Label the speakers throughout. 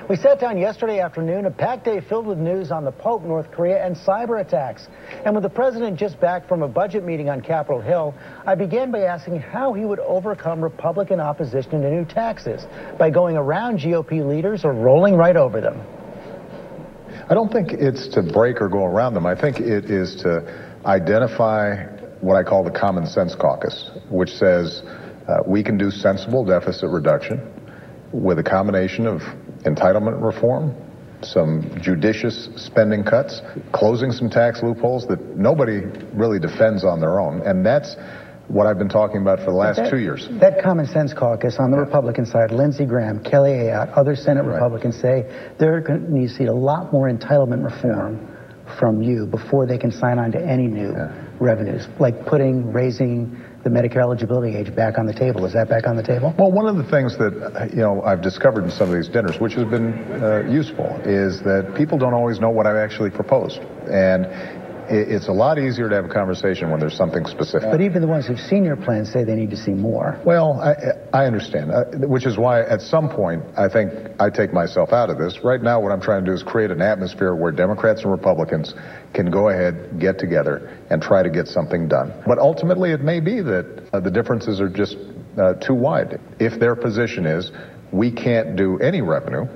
Speaker 1: We sat down yesterday afternoon, a packed day filled with news on the Pope, North Korea, and cyber attacks. And with the president just back from a budget meeting on Capitol Hill, I began by asking how he would overcome Republican opposition to new taxes, by going around GOP leaders or rolling right over them.
Speaker 2: I don't think it's to break or go around them. I think it is to identify what I call the common sense caucus, which says we can do sensible deficit reduction with a combination of entitlement reform, some judicious spending cuts, closing some tax loopholes that nobody really defends on their own. And that's what I've been talking about for the last 2 years.
Speaker 1: That common sense caucus on the Republican side, Lindsey Graham, Kelly Ayotte, other Senate Republicans say they're going to need to see a lot more entitlement reform from you before they can sign on to any new revenues, like raising the Medicare eligibility age back on the table. Is that back on the table?
Speaker 2: Well, one of the things that I've discovered in some of these dinners, which has been useful, is that people don't always know what I've actually proposed, and it's a lot easier to have a conversation when there's something specific.
Speaker 1: But even the ones who've seen your plan say they need to see more.
Speaker 2: Well, I understand, which is why at some point I think I take myself out of this. Right now what I'm trying to do is create an atmosphere where Democrats and Republicans can go ahead, get together, and try to get something done. But ultimately it may be that the differences are just too wide. If their position is we can't do any revenue,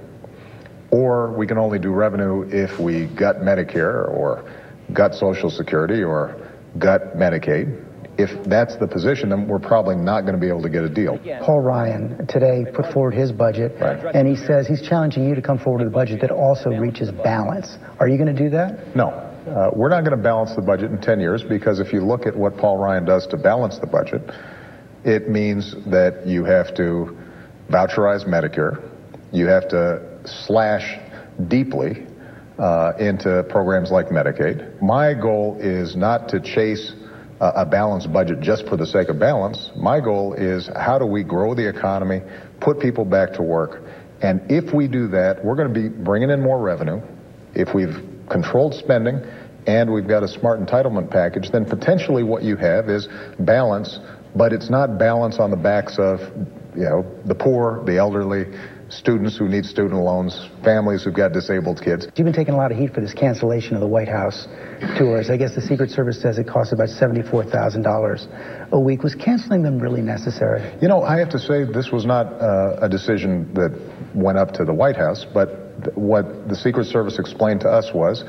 Speaker 2: or we can only do revenue if we gut Medicare or gut Social Security or gut Medicaid. If that's the position, then we're probably not going to be able to get a deal.
Speaker 1: Paul Ryan today put forward his budget, and he says he's challenging you to come forward with a budget that also reaches balance. Are you going to do that?
Speaker 2: No. We're not going to balance the budget in 10 years, because if you look at what Paul Ryan does to balance the budget, it means that you have to voucherize Medicare, you have to slash deeply into programs like Medicaid. My goal is not to chase a balanced budget just for the sake of balance. My goal is how do we grow the economy, put people back to work, and if we do that, we're going to be bringing in more revenue. If we've controlled spending and we've got a smart entitlement package, then potentially what you have is balance, but it's not balance on the backs of the poor, the elderly, students who need student loans, families who've got disabled kids.
Speaker 1: You've been taking a lot of heat for this cancellation of the White House tours. I guess the Secret Service says it costs about $74,000 a week. Was canceling them really necessary?
Speaker 2: I have to say this was not a decision that went up to the White House, but what the Secret Service explained to us was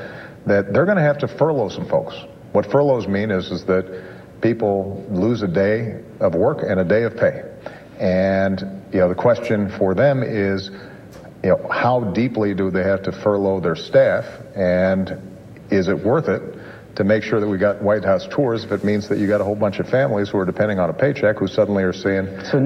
Speaker 2: that they're going to have to furlough some folks. What furloughs mean is that people lose a day of work and a day of pay. And the question for them is, how deeply do they have to furlough their staff, and is it worth it to make sure that we got White House tours if it means that you got a whole bunch of families who are depending on a paycheck who suddenly are seeing a 5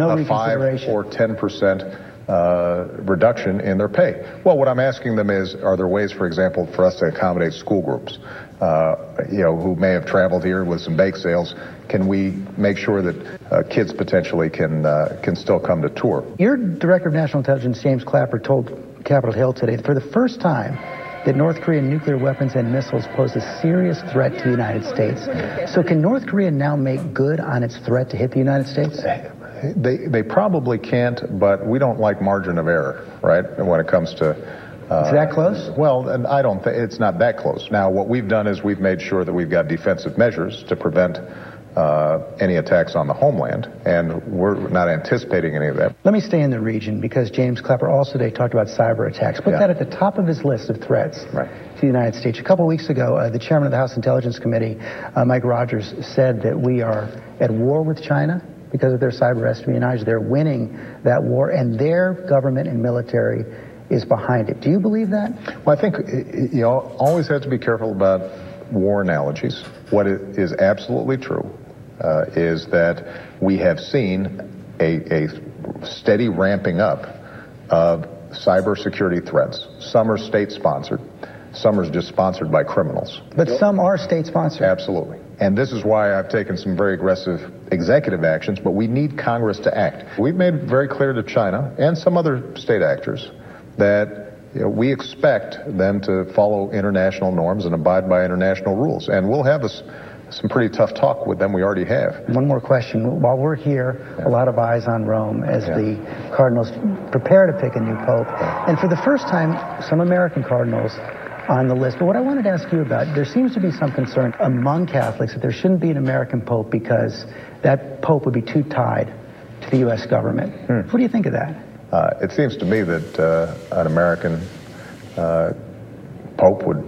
Speaker 2: or 10% reduction in their pay? Well, what I'm asking them is, are there ways, for example, for us to accommodate school groups, who may have traveled here with some bake sales? Can we make sure that kids potentially can still come to tour?
Speaker 1: Your Director of National Intelligence, James Clapper, told Capitol Hill today that for the first time that North Korean nuclear weapons and missiles pose a serious threat to the United States. So can North Korea now make good on its threat to hit the United States?
Speaker 2: They probably can't, but we don't like margin of error, right? And when it comes to
Speaker 1: is that close?
Speaker 2: Well, and I don't think it's not that close. Now, what we've done is we've made sure that we've got defensive measures to prevent any attacks on the homeland, and we're not anticipating any of that.
Speaker 1: Let me stay in the region, because James Clapper also today talked about cyber attacks. Put that at the top of his list of threats to the United States. A couple of weeks ago, the chairman of the House Intelligence Committee, Mike Rogers, said that we are at war with China because of their cyber espionage. They're winning that war, and their government and military is behind it. Do you believe that?
Speaker 2: Well, I think you always have to be careful about war analogies. What is absolutely true is that we have seen a steady ramping up of cybersecurity threats. Some are state-sponsored, some are just sponsored by criminals.
Speaker 1: But some are state-sponsored.
Speaker 2: Absolutely. And this is why I've taken some very aggressive executive actions, but we need Congress to act. We've made very clear to China and some other state actors that we expect them to follow international norms and abide by international rules. And we'll have some pretty tough talk with them. We already have.
Speaker 1: One more question. While we're here, a lot of eyes on Rome as the cardinals prepare to pick a new pope. And for the first time, some American cardinals on the list. But what I wanted to ask you about, there seems to be some concern among Catholics that there shouldn't be an American pope because that pope would be too tied to the U.S. government. What do you think of that?
Speaker 2: It seems to me that an American pope would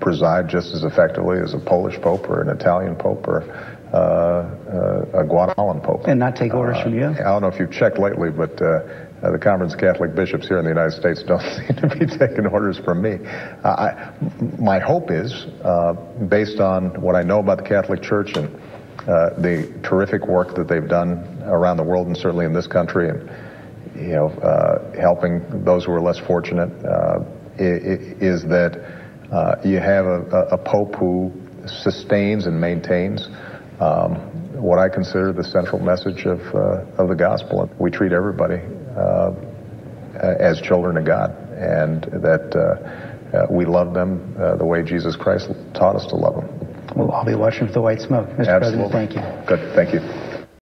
Speaker 2: preside just as effectively as a Polish pope or an Italian pope or a Guatemalan pope.
Speaker 1: And not take orders from you?
Speaker 2: I don't know if you've checked lately, but the Conference of Catholic Bishops here in the United States don't seem to be taking orders from me. My hope is, based on what I know about the Catholic Church and the terrific work that they've done around the world and certainly in this country, and helping those who are less fortunate, is that you have a pope who sustains and maintains what I consider the central message of the gospel. We treat everybody as children of God, and that we love them the way Jesus Christ taught us to love them.
Speaker 1: Well, I'll be watching for the white smoke. Mr.
Speaker 2: Absolutely.
Speaker 1: President, thank you.
Speaker 2: Good. Thank you.